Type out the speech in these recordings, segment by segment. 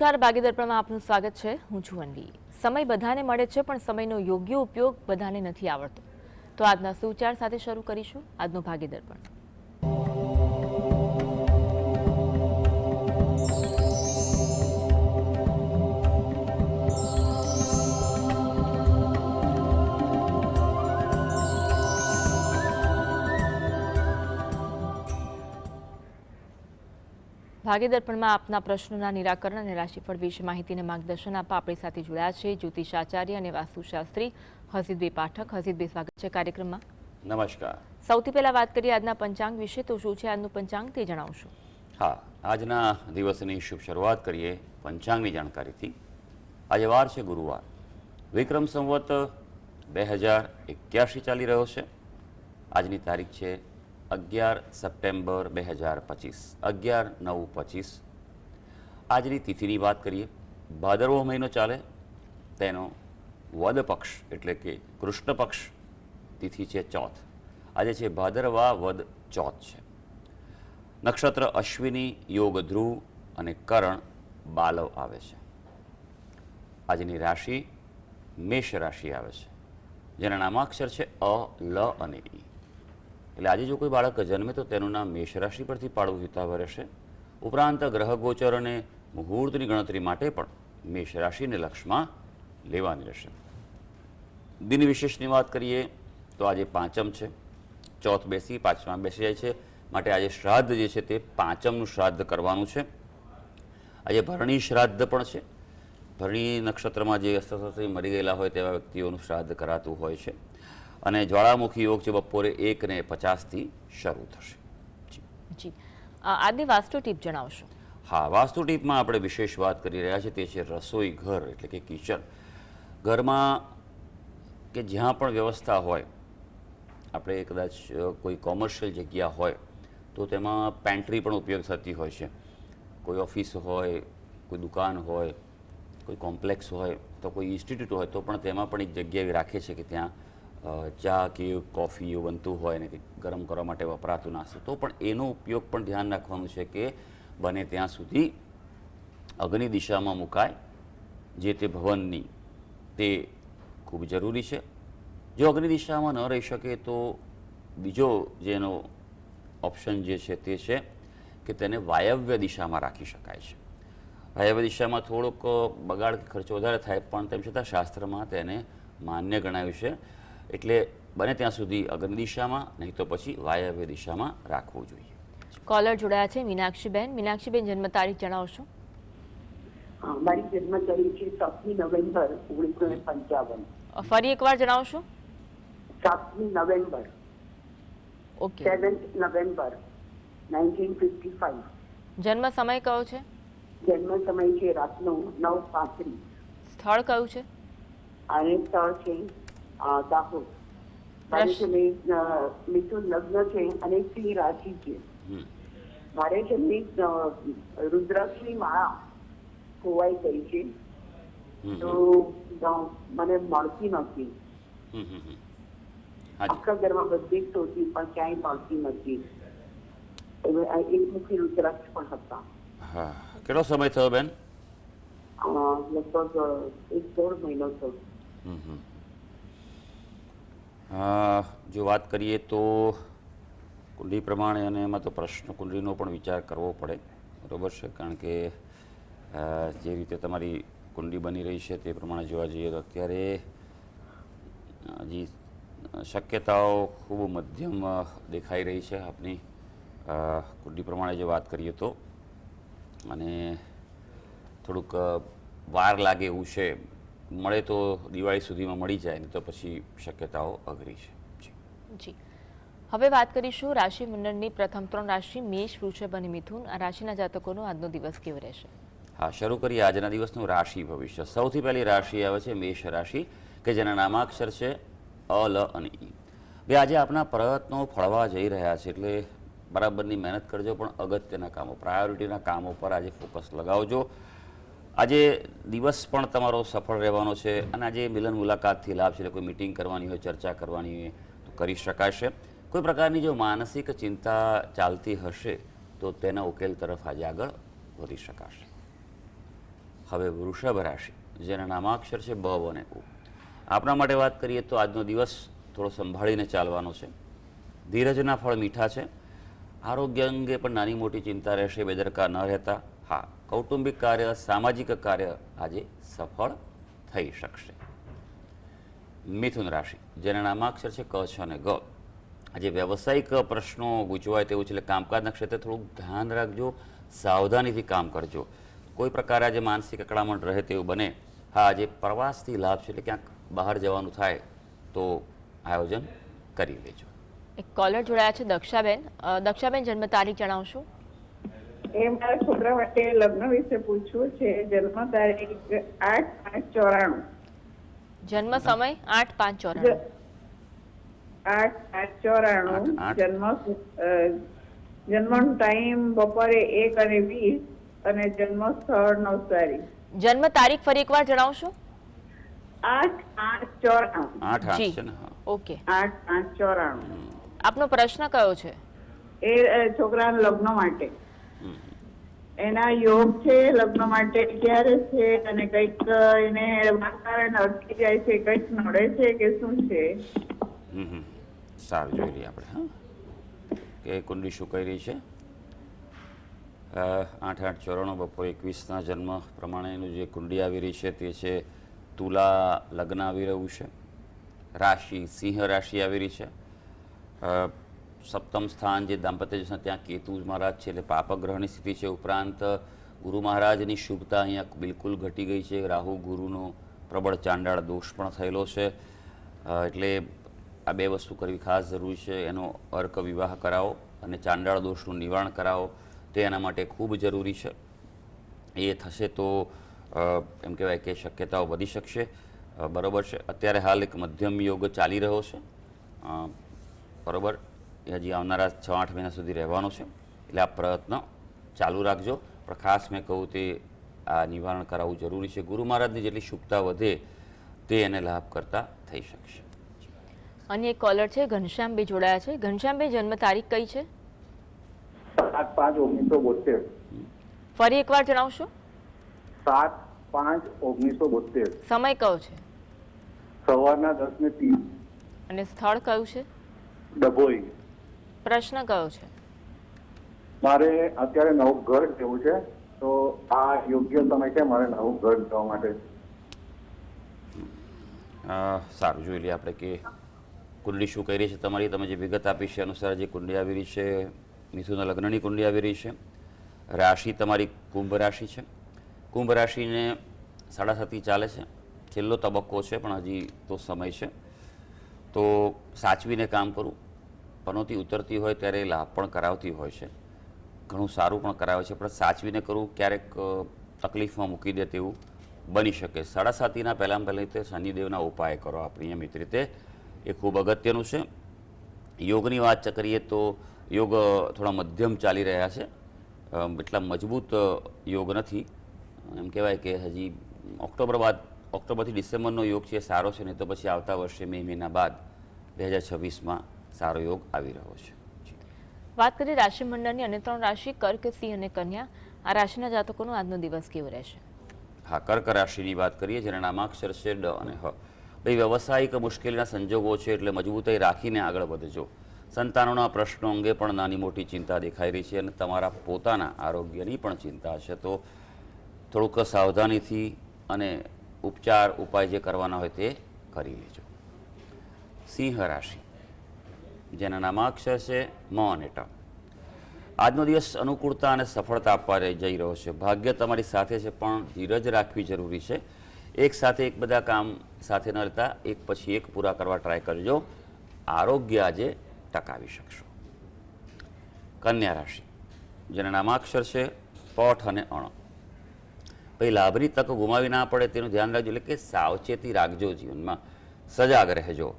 નમસ્કાર ભાગીદારમાં આપનું સ્વાગત છે। હું છું અન્વી। સમય બધાને મળે છે પણ સમયનો યોગ્ય ઉપયોગ બધાને નથી આવડતો। તો આજના સુવિચાર સાથે શરૂ કરીશું આજનો ભાગીદાર। ભાગીદારમાં આપના પ્રશ્નોના નિરાકરણ અને રાશિફળ વિશે માહિતીને માર્ગદર્શન આપવા આપણી સાથે જોડાયા છે જ્યોતિષાચાર્ય અને વાસ્તુશાસ્ત્રી હસીદભાઈ પાઠક। હસીદભાઈ, સ્વાગત છે કાર્યક્રમમાં। નમસ્કાર। સૌથી પહેલા વાત કરીએ આજના પંચાંગ વિશે। તો શું છે આજનું પંચાંગ તે જણાવશો? હા, આજના દિવસની શુભ શરૂઆત કરીએ પંચાંગની જાણકારીથી। આજે વાર છે ગુરુવાર, વિક્રમ સંવત 2081 ચાલી રહ્યો છે। આજની તારીખ છે 11 સપ્ટેમ્બર 2025, 11/9/25। આજની તિથિની વાત કરીએ, ભાદરવો મહિનો ચાલે તેનો વદ પક્ષ એટલે કે કૃષ્ણ પક્ષ તિથિ છે ચોથ। આજે છે ભાદરવા વદ ચોથ છે। નક્ષત્ર અશ્વિની, યોગ ધ્રુવ અને કરણ બાલવ આવે છે। આજની રાશિ મેષ રાશિ આવે છે, જેના નામાક્ષર છે અ, લ અને ઈ। એટલે આજે જો કોઈ બાળક જન્મે તો તેનું નામ મેષ રાશિ પરથી પાડવું હિતાવહ રહેશે। ઉપરાંત ગ્રહ ગોચર અને મુહૂર્તની ગણતરી માટે પણ મેષ રાશિને લક્ષમાં લેવાની રહેશે। દિન વિશેષની વાત કરીએ તો આજે પાંચમ છે, ચોથ બેસી પાંચમા બેસી જાય છે, માટે આજે શ્રાદ્ધ જે છે તે પાંચમનું શ્રાદ્ધ કરવાનું છે। આજે ભરણી શ્રાદ્ધ પણ છે। ભરણી નક્ષત્રમાં જે અસ્તથી મરી ગયેલા હોય તેવા વ્યક્તિઓનું શ્રાદ્ધ કરાતું હોય છે। અને જ્વાળામુખી યોગ છે બપોરે 1:50 શરૂ થશે। જી, આજની વાસ્તુ ટીપ જણાવશો? હા, વાસ્તુ ટીપમાં આપણે વિશેષ વાત કરી રહ્યા છીએ તે છે રસોઈ ઘર એટલે કે કિચન। ઘરમાં કે જ્યાં પણ વ્યવસ્થા હોય, આપણે કદાચ કોઈ કોમર્શિયલ જગ્યા હોય તો તેમાં પેન્ટ્રી પણ ઉપયોગ થતી હોય છે। કોઈ ઓફિસ હોય, કોઈ દુકાન હોય, કોઈ કોમ્પ્લેક્સ હોય તો કોઈ ઇન્સ્ટિટ્યૂટ હોય તો પણ તેમાં પણ એક જગ્યા એવી રાખે છે કે ત્યાં ચા કે કોફી એવું બનતું હોય ને ગરમ કરવા માટે વપરાતું નાસ્તો, તો પણ એનો ઉપયોગ પણ ધ્યાન રાખવાનું છે કે બને ત્યાં સુધી અગ્નિ દિશામાં મુકાય જે તે ભવનની, તે ખૂબ જરૂરી છે। જો અગ્નિ દિશામાં ન રહી શકે તો બીજો જેનો ઓપ્શન જે છે તે છે કે તેને વાયવ્ય દિશામાં રાખી શકાય છે। વાયવ્ય દિશામાં થોડોક બગાડ કે ખર્ચો વધારે થાય પણ તેમ છતાં શાસ્ત્રમાં તેને માન્ય ગણાવ્યું છે। એટલે બને ત્યાં સુધી અગ્નિ દિશામાં, નહીં તો પછી વાયવ્ય દિશામાં રાખવું જોઈએ। કોલર જોડાયા છે મીનાક્ષીબેન। મીનાક્ષીબેન, જન્મ તારીખ જણાવશો? મારી જન્મ તારીખ છે 7મી નવેમ્બર 1955। ફરી એકવાર જણાવશો? 7મી નવેમ્બર, ઓકે। 7th November 1955। જન્મ સમય કયો છે? જન્મ સમય છે રાતનો 9:35। સ્થળ કયું છે? અને સ્થળ છે દાહોદ। મારે છે મિથુન લગ્ન છે અને સિંહ રાશિ છે। મારે છે રુદ્રાક્ષની માળા ખોવાઈ ગઈ છે, તો મને મળતી નથી। આખા ઘરમાં બધી જ શોધી પણ ક્યાંય મળતી નથી। એકમુખી રુદ્રાક્ષ પણ હતા। હા, કેટલો સમય થયો બેન? લગભગ 1-1.5 મહિનો થયો। જો વાત કરીએ તો કુંડલી પ્રમાણે અને એમાં તો પ્રશ્ન કુંડલીનો પણ વિચાર કરવો પડે, બરાબર છે? કારણ કે જે રીતે તમારી કુંડલી બની રહી છે તે પ્રમાણે જોવા જઈએ તો અત્યારે હજી શક્યતાઓ ખૂબ મધ્યમ દેખાઈ રહી છે આપની કુંડલી પ્રમાણે જો વાત કરીએ તો। અને થોડુંક વાર લાગે એવું છે। મળે તો દિવાળી સુધીમાં મળી જાય, ને તો પછી શક્યતાઓ અઘરી છે। જી, હવે વાત કરીશું રાશિ મંડળની પ્રથમ 3 રાશિ મેષ, વૃષભ અને મિથુન। આ રાશિના જાતકોનો આજનો દિવસ કેવો રહેશે? હા, શરૂ કરીએ આજના દિવસનું રાશિ ભવિષ્ય। સૌથી પહેલી રાશિ આવે છે મેષ રાશિ, કે જેના નામાક્ષર છે અ, લ અને ઈ। બે આજે આપણા પ્રયત્નો ફળવા જઈ રહ્યા છે, એટલે બરાબરની મહેનત કરજો, પણ અગત્યના કામો, પ્રાયોરિટીના કામો પર આજે ફોકસ લગાવજો। આજે દિવસ પણ તમારો સફળ રહેવાનો છે અને આજે મિલન મુલાકાતથી લાભ છે। કોઈ મિટિંગ કરવાની હોય, ચર્ચા કરવાની હોય તો કરી શકાશે। કોઈ પ્રકારની જો માનસિક ચિંતા ચાલતી હશે તો તેના ઉકેલ તરફ આજે આગળ વધી શકાશે। હવે વૃષભ રાશિ, જેના નામાક્ષર છે બ અને ઉ. આપણા માટે વાત કરીએ તો આજનો દિવસ થોડો સંભાળીને ચાલવાનો છે. ધીરજના ફળ મીઠા છે. આરોગ્ય અંગે પણ નાની મોટી ચિંતા રહેશે, બેદરકાર ન રહેતા. હા, કૌટુંબિક કાર્ય, સામાજિક કાર્ય આજે સફળ થઈ શકશે. મિથુન રાશિ, જેના નામાક્ષર છે ક, છ અને ગ. આજે વ્યવસાયિક પ્રશ્નો ગૂંચવાય તેવું છે, એટલે કામકાજના ક્ષેત્રે થોડુંક ધ્યાન રાખજો, સાવધાનીથી કામ કરજો. કોઈ પ્રકારે આજે માનસિક અકળામણ રહે તેવું બને. હા, આજે પ્રવાસથી લાભ છે, એટલે ક્યાંક બહાર જવાનું થાય તો આયોજન કરી લેજો. એક કોલર જોડાયા છે દક્ષાબેન. દક્ષાબેન, જન્મ તારીખ જણાવશો? એ મારા છોકરા માટે લગ્ન વિશે પૂછવું છે. જન્મ તારીખ 8/5/94. જન્મ સમય 8/5/94. 8/5/94. જન્મ ટાઈમ બપોરે 1:20 અને જન્મ સ્થળ નવસારી. જન્મ તારીખ ફરી એકવાર જણાવશો? 8/5/94. 8 જી. છે ને? હા. ઓકે. 8/5/94. આપનો પ્રશ્ન કયો છે? એ છોકરાના લગ્ન માટે હમ. એના યોગ છે. લગ્ન માટે ક્યારે છે અને કઈક એને વાતાવરણ અટકી જાય છે, કઈક નડે છે કે શું છે? સારું, જોઈ લઈએ આપણે. હા, કે કુંડલી શું કહી રહી છે. 8/8/94 બપોરે 21ના જન્મ પ્રમાણેનું જે કુંડલી આવી રહી છે તે છે તુલા લગ્ન આવી રહ્યું છે. રાશિ સિંહ રાશિ આવી રહી છે. સપ્તમ સ્થાન જે દાંપત્ય છે ત્યાં કેતુ મહારાજ છે, એટલે પાપગ્રહની સ્થિતિ છે. ઉપરાંત ગુરુ મહારાજની શુભતા અહીંયા બિલકુલ ઘટી ગઈ છે. રાહુ ગુરુનો પ્રબળ ચાંડાળ દોષ પણ થયેલો છે, એટલે આ બે વસ્તુ કરવી ખાસ જરૂરી છે. એનો અર્ક વિવાહ કરાવો અને ચાંડાળ દોષનું નિવારણ કરાવો, તે એના માટે ખૂબ જરૂરી છે. એ થશે તો એમ કહેવાય કે શક્યતાઓ વધી શકશે. બરાબર છે. અત્યારે હાલ એક મધ્યમ યોગ ચાલી રહ્યો છે, બરાબર. એ હજી આવનારા 6-8 મહિના સુધી રહેવાનો છે, એટલે આ પ્રયત્ન ચાલુ રાખજો. પણ ખાસ મેં કહું તે આ નિવારણ કરાવવું જરૂરી છે. ગુરુ મહારાજની જેટલી શુભતા વધે તે એને લાભ કરતા થઈ શકશે. અન્ય એક કોલર છે ઘનશ્યામભાઈ જોડાયા છે. ઘનશ્યામભાઈ, જન્મ તારીખ કઈ છે? 7/5/1972. ફરી એકવાર જણાવશો? 7/5/1972. સમય કયો છે સવારના 10:30. અને સ્થળ કયું છે? ડભોઈ. પ્રશ્ન કયો છે? મારે અત્યારે નવું ઘર લેવું છે, તો આ યોગ્ય સમય છે મારે નવું ઘર લેવા માટે? સારું, જોઈ લઈએ આપણે કે કુંડલી શું કહી રહી છે તમારી. તમે જે વિગત આપી છે અનુસાર જે કુંડલી આવી રહી છે, મિથુન લગ્નની કુંડલી આવી રહી છે. રાશિ તમારી કુંભ રાશિ છે. કુંભ રાશિને 7.5 ચાલે છે, છેલ્લો તબક્કો છે, પણ હજી તો સમય છે. તો સાચવીને કામ કરવું. પનોતી ઉતરતી હોય ત્યારે લાભ પણ કરાવતી હોય છે, ઘણું સારું પણ કરાવે છે, પણ સાચવીને કરવું ક્યારેક તકલીફમાં મૂકી દે તેવું બની શકે. 7.5ના પહેલાં રીતે શનિદેવના ઉપાય કરો આપ નિયમિત રીતે, એ ખૂબ અગત્યનું છે. યોગની વાત કરીએ તો યોગ થોડા મધ્યમ ચાલી રહ્યા છે, એટલા મજબૂત યોગ નથી. એમ કહેવાય કે હજી ઓક્ટોબરથી ડિસેમ્બરનો યોગ છે સારો છે, નહીં તો પછી આવતા વર્ષે મે મહિના બાદ 2026માં સારો યોગ આવી રહ્યો છે. વાત કરીએ રાશિમંડળની અન્ય 3 રાશિ કર્ક, સિંહ અને કન્યા. આ રાશિના જાતકોનો આજનો દિવસ કેવો રહેશે? હા, કર્ક રાશિની વાત કરીએ, જેના નામાક્ષર છે ડ અને હ. ભાઈ, વ્યવસાયિક મુશ્કેલીના સંજોગો છે, એટલે મજબૂતાઈ રાખીને આગળ વધજો. સંતાનોના પ્રશ્નો અંગે પણ નાની મોટી ચિંતા દેખાઈ રહી છે, અને તમારા પોતાના આરોગ્યની પણ ચિંતા છે, તો થોડુંક સાવધાનીથી અને ઉપાય જે કરવાના હોય તે કરી લેજો. સિંહ રાશિ, જેના નામાક્ષર છે મ અને ટ. આજનો દિવસ અનુકૂળતા અને સફળતા આપવા જઈ રહ્યો છે. ભાગ્ય તમારી સાથે છે, પણ ધીરજ રાખવી જરૂરી છે. એક સાથે એક બધા કામ સાથે ન રહેતા એક પછી એક પૂરા કરવા ટ્રાય કરજો. આરોગ્ય આજે ટકાવી શકશો. કન્યા રાશિ, જેના નામાક્ષર છે પઠ અને અણ. ભાઈ, લાભની તક ગુમાવી ના પડે તેનું ધ્યાન રાખજો, એટલે કે સાવચેતી રાખજો. જીવનમાં સજાગ રહેજો.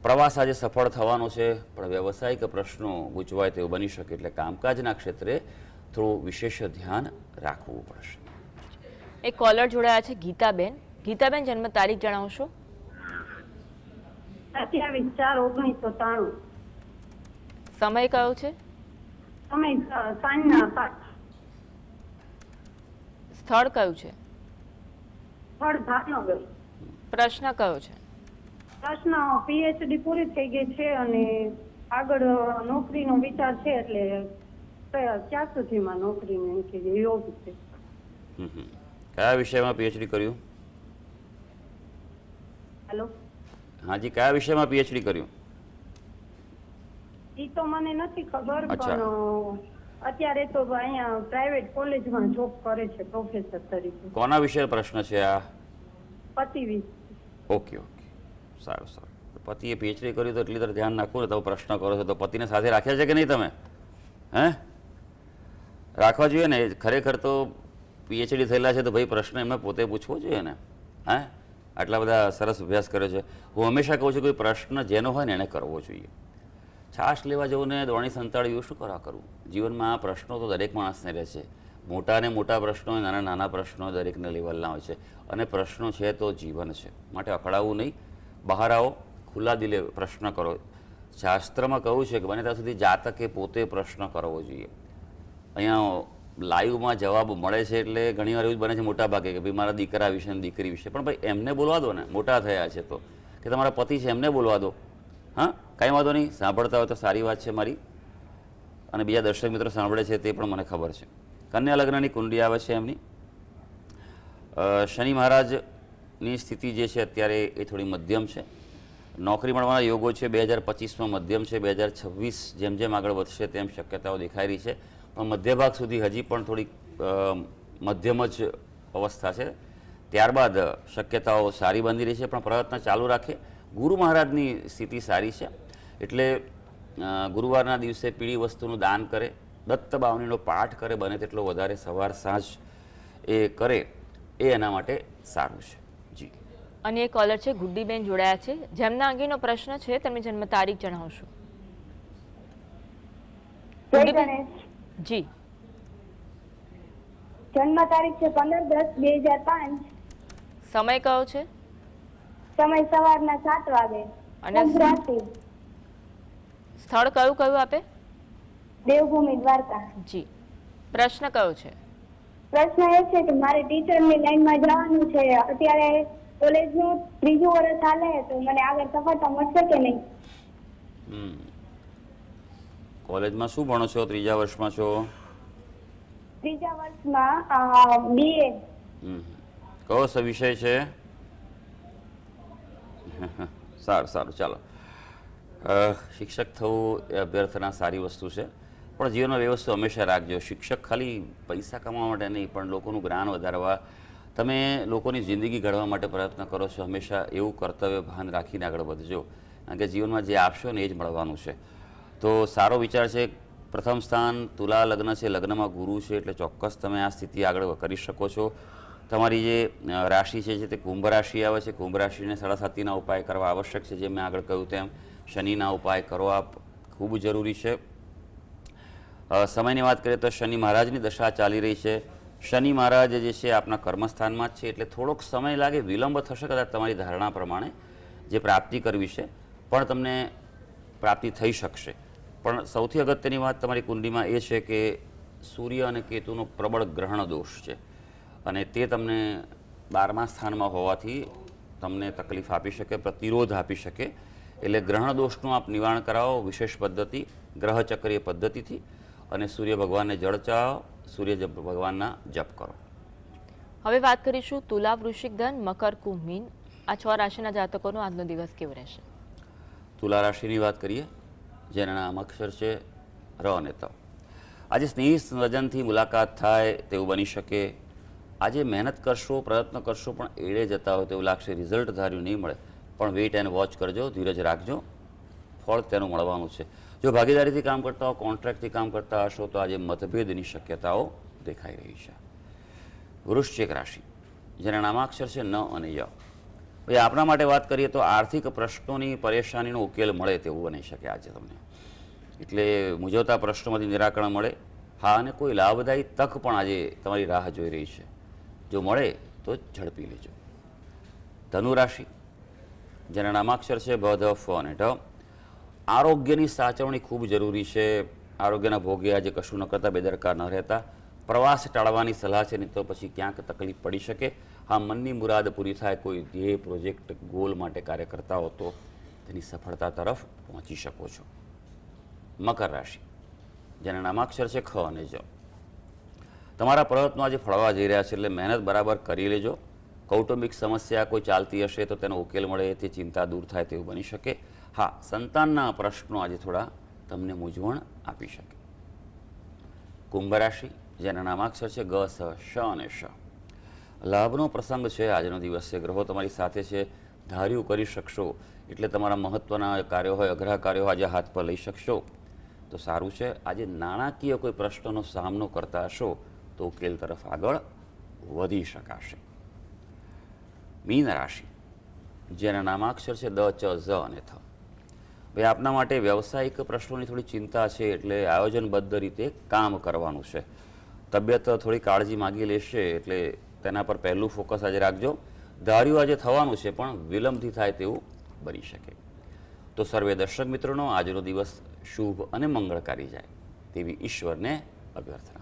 પ્રવાસ આજે સફળ થવાનો છે, પણ વ્યવસાયિક પ્રશ્નો ગૂંચવાય તેવું બની શકે, એટલે કામકાજના ક્ષેત્રે થોડું વિશેષ ધ્યાન રાખવું પડશે. એક કોલર જોડાયા છે ગીતાબેન. ગીતાબેન, જન્મ તારીખ જણાવશો? 27/4/1993. સમય કયો છે? સમય સાંજના 5. સ્થળ કયું છે? સ્થળ ભાવનગર. પ્રશ્ન કયો છે? પ્રશ્ન પીએચડી પૂરી થઈ ગઈ છે અને આગળ નોકરીનો વિચાર છે, એટલે ક્યાં સુધીમાં નોકરીનો એમ કે યોગ છે? કયા વિષયમાં પીએચડી કર્યું? હેલો, હાજી, કયા વિષયમાં પીએચડી કર્યું? ઈ તો મને નથી ખબર, અચ્છા. પણ અત્યારે તો અહીંયા પ્રાઇવેટ કોલેજમાં જોબ કરે છે પ્રોફેસર તરીકે. કોના વિશે પ્રશ્ન છે આ? પતિ ઓકે ઓકે, સારું સારું. પતિએ પીએચડી કર્યું તો એટલી તરફ ધ્યાન નાખવું ને, તમે પ્રશ્ન કરો છો તો પતિને સાથે રાખ્યા છે કે નહીં તમે? હે, રાખવા જોઈએ ને. ખરેખર તો પીએચડી થયેલા છે તો ભાઈ પ્રશ્ન એમને પોતે પૂછવો જોઈએ ને. હે, આટલા બધા સરસ અભ્યાસ કર્યો છે. હું હંમેશા કહું છું કે પ્રશ્ન જેનો હોય ને એને કરવો જોઈએ. છાશ લેવા જવું ને દોણી સંતાડ્યું શું કરવા કરવું? જીવનમાં આ પ્રશ્નો તો દરેક માણસને રહે છે. મોટા ને મોટા પ્રશ્નો હોય, નાના નાના પ્રશ્નો દરેકને લેવલના હોય છે. અને પ્રશ્નો છે તો જીવન છે, માટે અકળાવવું નહીં. બહાર આવો, ખુલ્લા દિલે પ્રશ્ન કરો. શાસ્ત્રમાં કહ્યું છે કે બને ત્યાં સુધી જાતકે પોતે પ્રશ્ન કરવો જોઈએ. અહીંયા લાઈવમાં જવાબ મળે છે એટલે ઘણીવાર એવું જ બને છે મોટા ભાગે કે ભાઈ મારા દીકરા વિશે અને દીકરી વિશે, પણ ભાઈ એમને બોલવા દો ને, મોટા થયા છે તો, કે તમારા પતિ છે એમને બોલવા દો. હા, કાંઈ વાંધો નહીં, સાંભળતા હોય તો સારી વાત છે મારી, અને બીજા દર્શક મિત્રો સાંભળે છે તે પણ મને ખબર છે. કન્યા લગ્નની કુંડળી આવે છે એમની. શનિ મહારાજની સ્થિતિ જે છે અત્યારે એ થોડી મધ્યમ છે. નોકરી મળવાના યોગો છે 2025માં મધ્યમ છે. 2026 જેમ જેમ આગળ વધશે તેમ શક્યતાઓ દેખાઈ રહી છે, પણ મધ્ય ભાગ સુધી હજી પણ થોડીક મધ્યમ જ અવસ્થા છે. ત્યારબાદ શક્યતાઓ સારી બની રહી છે, પણ પ્રયત્ન ચાલુ રાખે. ગુરુ મહારાજની સ્થિતિ સારી છે, એટલે ગુરુવારના દિવસે પીળી વસ્તુનું દાન કરે, દત્ત બાવનીનો પાઠ કરે, બને તેટલો વધારે સવાર સાંજ એ કરે એ એના માટે સારું છે. જી, અને એક કોલર છે ગુડ્ડીબેન જોડાયા છે, જેમના અંગેનો પ્રશ્ન છે, તેમની જન્મ તારીખ જણાવશો? ગુડ્ડીબેન, જી. જન્મ તારીખ છે 15/10/2005. સમય કયો છે? સમય સવારના 7 વાગે. અને કુંભ રાશિ. સ્થળ કયું કયું આપે? દેવભૂમિ દ્વારકા. જી. પ્રશ્ન કયો છે? પ્રશ્ન એ છે કે મારે ટીચરની લાઈનમાં જવાનું છે. અત્યારે કોલેજનું 3જું વર્ષ ચાલે તો મને આગળ સફળતા મળશે કે નહીં? કોલેજમાં શું ભણો છો? 3જા વર્ષમાં છો? 3જા વર્ષમાં BA. કયો વિષય છે? સારું સારું, ચાલો. શિક્ષક થવું એ અભ્યર્થના સારી વસ્તુ છે, પણ જીવનમાં એ વસ્તુ હંમેશા રાખજો. શિક્ષક ખાલી પૈસા કમાવા માટે નહીં, પણ લોકોનું જ્ઞાન વધારવા, તમે લોકોની જિંદગી ઘડવા માટે પ્રયત્ન કરો છો. હંમેશા એવું કર્તવ્ય ભાન રાખીને આગળ વધજો, કારણ કે જીવનમાં જે આપશો ને એ જ મળવાનું છે. તો સારો વિચાર છે. પ્રથમ સ્થાન તુલા લગ્ન છે, લગ્નમાં ગુરુ છે, એટલે ચોક્કસ તમે આ સ્થિતિ આગળ કરી શકો છો. તમારી જે રાશિ છે તે કુંભ રાશિ આવે છે. કુંભ રાશિને 7/7ના ઉપાય કરવા આવશ્યક છે. જે મેં આગળ કહ્યું તેમ શનિના ઉપાય કરો, આપ ખૂબ જરૂરી છે. સમયની વાત કરીએ તો શનિ મહારાજની દશા ચાલી રહી છે. શનિ મહારાજ જે છે આપના કર્મસ્થાનમાં જ છે, એટલે થોડોક સમય લાગે, વિલંબ થશે કદાચ તમારી ધારણા પ્રમાણે. જે પ્રાપ્તિ કરવી છે પણ તમને પ્રાપ્તિ થઈ શકશે. પણ સૌથી અગત્યની વાત તમારી કુંડલીમાં એ છે કે સૂર્ય અને કેતુનો પ્રબળ ગ્રહણ દોષ છે, અને તે તમને 12મા સ્થાનમાં હોવાથી તમને તકલીફ આપી શકે, પ્રતિરોધ આપી શકે. એટલે ગ્રહણ દોષનું આપ નિવારણ કરાવો વિશેષ પદ્ધતિ, ગ્રહચક્રીય પદ્ધતિથી, અને સૂર્ય ભગવાનને જળ ચડાવો, સૂર્ય ભગવાનના જપ કરો. હવે વાત કરીશું તુલા, વૃશ્ચિક, ધન, મકર, કુંભ, મીન. આ 6 રાશિના જાતકોનો આજનો દિવસ કેવો રહેશે? તુલા રાશિની વાત કરીએ, જેના નામ અક્ષર છે ર અને ત. આજે સ્નેહી સ્વજનથી મુલાકાત થાય તેવું બની શકે. આજે મહેનત કરશો, પ્રયત્ન કરશો, પણ એળે જતા હોય તેવું લાગશે. રિઝલ્ટ ધાર્યું નહીં મળે, પણ વેઇટ એન્ડ વોચ કરજો, ધીરજ રાખજો, ફળ તેનું મળવાનું છે. જો ભાગીદારીથી કામ કરતા હો, કોન્ટ્રાક્ટથી કામ કરતા હશો તો આજે મતભેદની શક્યતાઓ દેખાઈ રહી છે. વૃશ્ચિક રાશિ, જેના નામાક્ષર છે ન અને ય. ભાઈ આપણા માટે વાત કરીએ તો આર્થિક પ્રશ્નોની પરેશાનીનો ઉકેલ મળે તેવું બની શકે આજે તમને. એટલે મૂંઝવતા પ્રશ્નોમાંથી નિરાકરણ મળે. હા, અને કોઈ લાભદાયી તક પણ આજે તમારી રાહ જોઈ રહી છે. જો મળે તો ઝડપી લેજો. ધનુ રાશિ, જેના નામાક્ષર છે ભ, ધ, ફ અને ઢ. આરોગ્યની સાચવણી ખૂબ જરૂરી છે. આરોગ્યના ભોગે આજે કશું ન કરતા, બેદરકાર ન રહેતા. પ્રવાસ ટાળવાની સલાહ છે, નહીં તો પછી ક્યાંક તકલીફ પડી શકે. હા, મનની મુરાદ પૂરી થાય, કોઈ ધ્યેય, પ્રોજેક્ટ, ગોલ માટે કાર્ય કરતા હો તો તેની સફળતા તરફ પહોંચી શકો છો. મકર રાશિ, જેના નામાક્ષર છે ખ અને જ. તમારા પ્રયત્નો આજે ફળવા જઈ રહ્યા છે, એટલે મહેનત બરાબર કરી લેજો. કૌટુંબિક સમસ્યા કોઈ ચાલતી હશે તો તેનો ઉકેલ મળે, તે ચિંતા દૂર થાય તેવું બની શકે. હા, સંતાનના પ્રશ્નો આજે થોડા તમને મૂંઝવણ આપી શકે. કુંભ રાશિ, જેના નામાક્ષર છે ગ, સ, શ અને શ. લાભનો પ્રસંગ છે આજનો દિવસ છે. ગ્રહો તમારી સાથે છે, ધાર્યું કરી શકશો. એટલે તમારા મહત્વના કાર્યો હોય, અઘરા કાર્યો આજે હાથ પર લઈ શકશો તો સારું છે. આજે નાણાકીય કોઈ પ્રશ્નનો સામનો કરતા હશો તો ઉકેલ તરફ આગળ વધી શકાશે. મીન રાશિ, જેના નામાક્ષર છે દ, ચ, ઝ અને થ. ભાઈ, આપના માટે વ્યવસાયિક પ્રશ્નોની થોડી ચિંતા છે, એટલે આયોજનબદ્ધ રીતે કામ કરવાનું છે. તબિયત થોડી કાળજી માગી લેશે, એટલે તેના પર પહેલું ફોકસ આજે રાખજો. ધાર્યું આજે થવાનું છે, પણ વિલંબથી થાય તેવું બની શકે. તો સર્વે દર્શક મિત્રોનો આજનો દિવસ શુભ અને મંગળકારી જાય તેવી ઈશ્વરને અભ્યર્થના.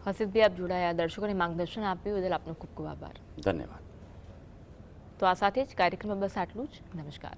હસીબભાઈ, આપ જોડાયા, દર્શકોને માર્ગદર્શન આપ્યું બદલ આપનો ખૂબ ખૂબ આભાર. ધન્યવાદ. તો આ સાથે જ કાર્યક્રમમાં બસ આટલું જ. નમસ્કાર.